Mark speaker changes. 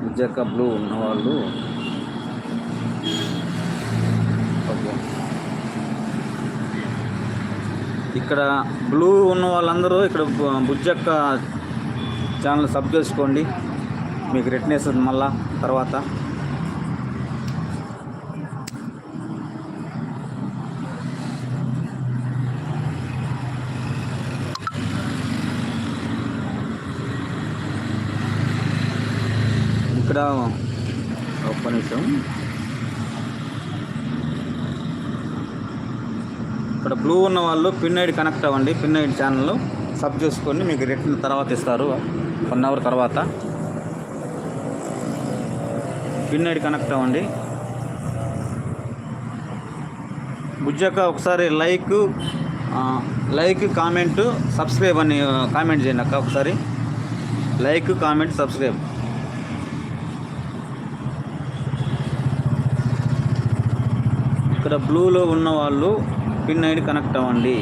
Speaker 1: నిజంగా బ్లూ ఉన్నవాళ్ళు ఓకే. ఇక్కడ బ్లూ ఉన్న వాళ్ళందరూ ఇక్కడ బుజ్జక్క ఛానల్ సబ్ చేసుకోండి, మీకు రెట్నెస్ మళ్ళా తర్వాత. ఇక్కడ ఒక్క నిమిషం, ఇక్కడ బ్లూ ఉన్న వాళ్ళు పిన్ ఐడి కనెక్ట్ అవ్వండి, పిన్ ఐడి ఛానల్ సబ్ చేసుకొని మీకు రిటర్న్ తర్వాత ఇస్తారు 1 అవర్ తర్వాత. పిన్ ఐడి కనెక్ట్ అవ్వండి. బుజ్జక్క ఒకసారి లైక్ కామెంట్ సబ్స్క్రైబ్ అని కామెంట్ చేయండి అక్క. ఒకసారి లైక్ కామెంట్ సబ్స్క్రైబ్. ఇక్కడ బ్లూలో ఉన్న వాళ్ళు పిన్ ఐడి కనెక్ట్ అవ్వండి.